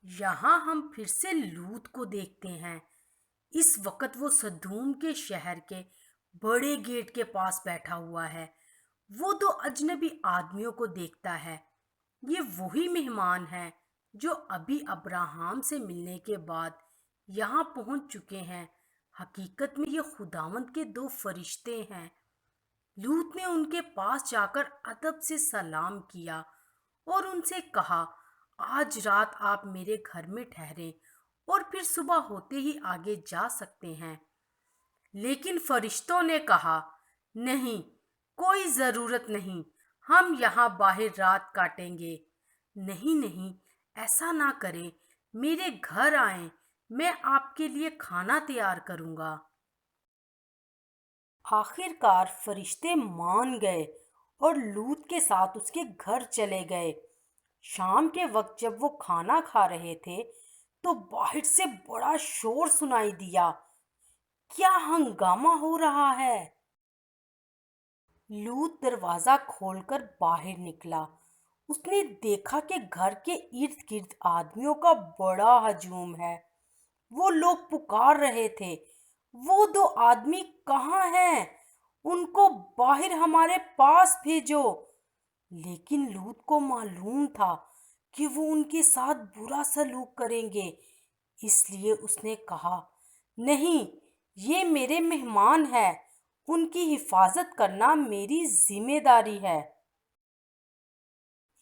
यहाँ हम फिर से लूत को देखते हैं। इस वक्त वो सदूम के शहर के बड़े गेट के पास बैठा हुआ है। वो दो अजनबी आदमियों को देखता है। ये वही मेहमान हैं जो अभी अब्राहम से मिलने के बाद यहाँ पहुंच चुके हैं। हकीकत में ये खुदावंद के दो फरिश्ते हैं। लूत ने उनके पास जाकर अदब से सलाम किया और उनसे कहा, आज रात आप मेरे घर में ठहरें और फिर सुबह होते ही आगे जा सकते हैं। लेकिन फरिश्तों ने कहा, नहीं, कोई ज़रूरत नहीं, हम यहाँ बाहर रात काटेंगे। नहीं नहीं, ऐसा ना करें, मेरे घर आएं, मैं आपके लिए खाना तैयार करूँगा। आखिरकार फरिश्ते मान गए और लूत के साथ उसके घर चले गए। शाम के वक्त जब वो खाना खा रहे थे तो बाहर से बड़ा शोर सुनाई दिया। क्या हंगामा हो रहा है? लूत दरवाजा खोलकर बाहर निकला। उसने देखा कि घर के इर्द गिर्द आदमियों का बड़ा हजूम है। वो लोग पुकार रहे थे, वो दो आदमी कहाँ हैं? उनको बाहर हमारे पास भेजो। लेकिन लूत को मालूम था कि वो उनके साथ बुरा सलूक करेंगे, इसलिए उसने कहा, नहीं, ये मेरे मेहमान हैं, उनकी हिफाजत करना मेरी जिम्मेदारी है।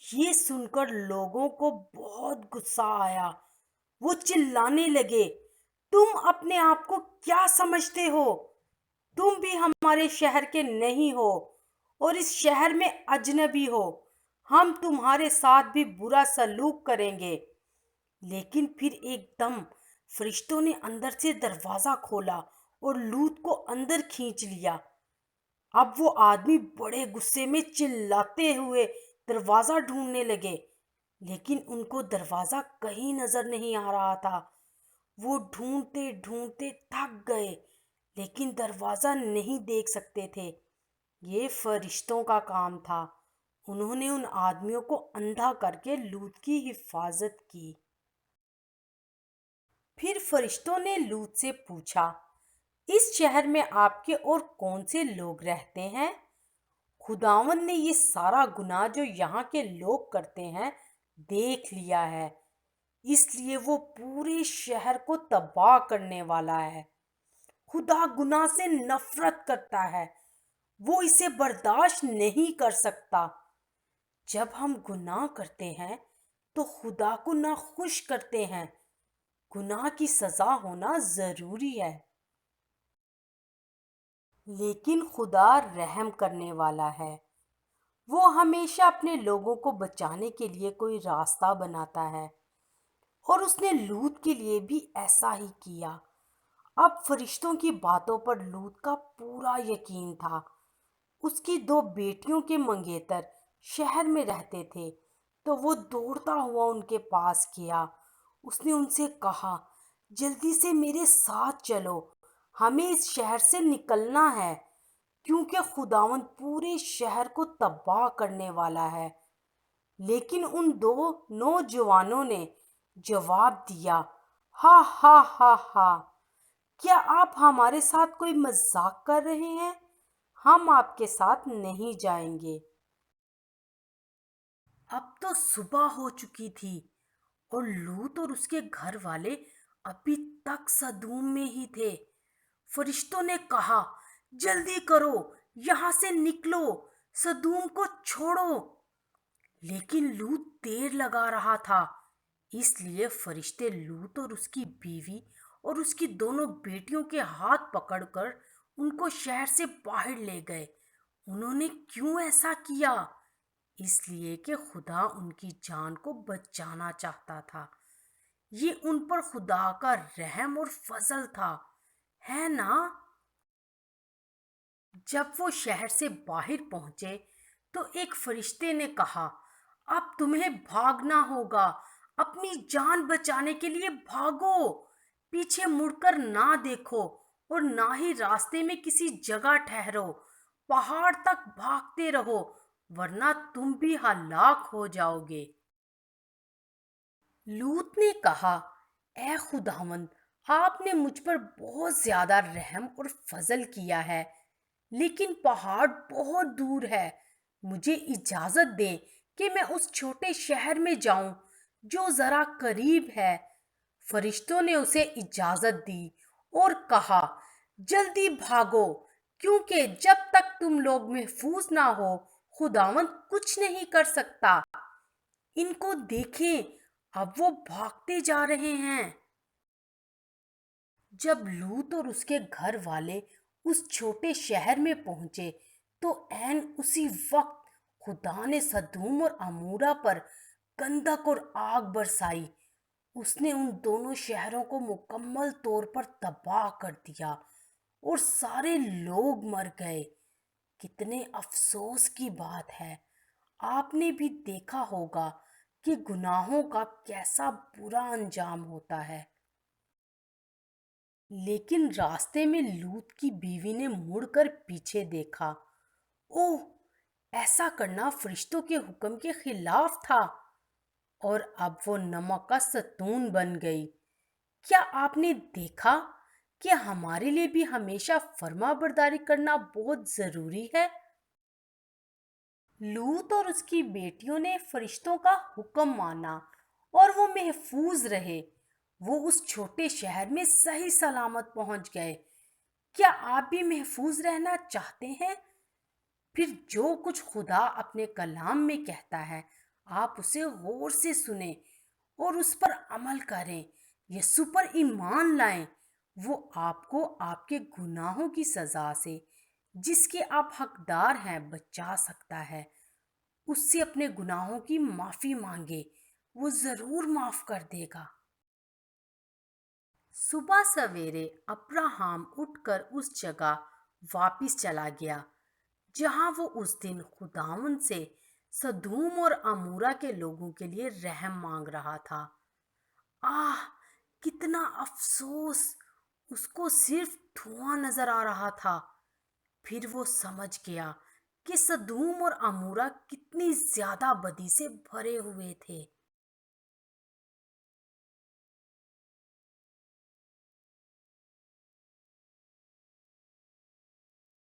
ये सुनकर लोगों को बहुत गुस्सा आया। वो चिल्लाने लगे, तुम अपने आप को क्या समझते हो? तुम भी हमारे शहर के नहीं हो और इस शहर में अजनबी हो। हम तुम्हारे साथ भी बुरा सलूक करेंगे। लेकिन फिर एकदम फरिश्तों ने अंदर से दरवाजा खोला और लूत को अंदर खींच लिया। अब वो आदमी बड़े गुस्से में चिल्लाते हुए दरवाजा ढूंढने लगे, लेकिन उनको दरवाजा कहीं नजर नहीं आ रहा था। वो ढूंढते ढूंढते थक गए, लेकिन दरवाजा नहीं देख सकते थे। ये फरिश्तों का काम था। उन्होंने उन आदमियों को अंधा करके लूत की हिफाजत की। फिर फरिश्तों ने लूत से पूछा, इस शहर में आपके और कौन से लोग रहते हैं? खुदावंद ने ये सारा गुनाह जो यहाँ के लोग करते हैं देख लिया है, इसलिए वो पूरे शहर को तबाह करने वाला है। खुदा गुनाह से नफरत करता है, वो इसे बर्दाश्त नहीं कर सकता। जब हम गुनाह करते हैं तो खुदा को ना खुश करते हैं। गुनाह की सजा होना जरूरी है, लेकिन खुदा रहम करने वाला है। वो हमेशा अपने लोगों को बचाने के लिए कोई रास्ता बनाता है, और उसने लूत के लिए भी ऐसा ही किया। अब फरिश्तों की बातों पर लूत का पूरा यकीन था। उसकी दो बेटियों के मंगेतर शहर में रहते थे, तो वो दौड़ता हुआ उनके पास गया। उसने उनसे कहा, जल्दी से मेरे साथ चलो, हमें इस शहर से निकलना है, क्योंकि खुदावंद पूरे शहर को तबाह करने वाला है। लेकिन उन दो नौजवानों ने जवाब दिया, हा हा हा हा, क्या आप हमारे साथ कोई मजाक कर रहे हैं? हम आपके साथ नहीं जाएंगे। अब तो सुबह हो चुकी थी और लूत और उसके घर वाले अभी तक सदूम में ही थे। फरिश्तों ने कहा, जल्दी करो, यहाँ से निकलो, सदूम को छोड़ो। लेकिन लूत देर लगा रहा था, इसलिए फरिश्ते लूत और उसकी बीवी और उसकी दोनों बेटियों के हाथ पकड़कर उनको शहर से बाहर ले गए। उन्होंने क्यों ऐसा किया? इसलिए कि खुदा उनकी जान को बचाना चाहता था। ये उन पर खुदा का रहम और फजल था, है ना? जब वो शहर से बाहर पहुंचे तो एक फरिश्ते ने कहा, अब तुम्हें भागना होगा, अपनी जान बचाने के लिए भागो, पीछे मुड़कर ना देखो और ना ही रास्ते में किसी जगह ठहरो, पहाड़ तक भागते रहो, वरना तुम भी हलाक हो जाओगे। لوط نے کہا، اے خداوند، آپ نے مجھ پر بہت زیادہ رحم اور فضل کیا ہے، لیکن پہاڑ بہت دور ہے۔ مجھے اجازت دیں کہ میں اس چھوٹے شہر میں جاؤں جو ذرا قریب ہے۔ فرشتوں نے اسے اجازت دی اور کہا، جلدی بھاگو، کیونکہ جب تک تم لوگ محفوظ نہ ہو خداوند کچھ نہیں کر سکتا۔ ان کو دیکھیں، اب وہ بھاگتے جا رہے ہیں۔ جب لوط اور اس کے گھر والے اس چھوٹے شہر میں پہنچے تو عین اسی وقت خدا نے سدوم اور عمورہ پر گندک اور آگ برسائی۔ اس نے ان دونوں شہروں کو مکمل طور پر تباہ کر دیا اور سارے لوگ مر گئے۔ کتنے افسوس کی بات ہے! آپ نے بھی دیکھا ہوگا کہ گناہوں کا کیسا برا انجام ہوتا ہے۔ لیکن راستے میں لوط کی بیوی نے مڑ کر پیچھے دیکھا۔ اوہ! ایسا کرنا فرشتوں کے حکم کے خلاف تھا، اور اب وہ نمک کا ستون بن گئی۔ کیا آپ نے دیکھا کہ ہمارے لیے بھی ہمیشہ فرما برداری کرنا بہت ضروری ہے؟ لوط اور اس کی بیٹیوں نے فرشتوں کا حکم مانا اور وہ محفوظ رہے۔ وہ اس چھوٹے شہر میں صحیح سلامت پہنچ گئے۔ کیا آپ بھی محفوظ رہنا چاہتے ہیں؟ پھر جو کچھ خدا اپنے کلام میں کہتا ہے آپ اسے غور سے سنیں اور اس پر عمل کریں، یسوع پر ایمان لائیں۔ وہ آپ کو آپ کے گناہوں کی سزا سے، جس کے آپ حقدار ہیں، بچا سکتا ہے۔ اس سے اپنے گناہوں کی معافی مانگے، وہ ضرور معاف کر دے گا۔ صبح سویرے ابراہم اٹھ کر اس جگہ واپس چلا گیا جہاں وہ اس دن خداوند سے سدوم اور عمورہ کے لوگوں کے لیے رحم مانگ رہا تھا۔ آہ! کتنا افسوس! اس کو صرف دھواں نظر آ رہا تھا۔ پھر وہ سمجھ گیا کہ سدوم اور عمورہ کتنی زیادہ بدی سے بھرے ہوئے تھے۔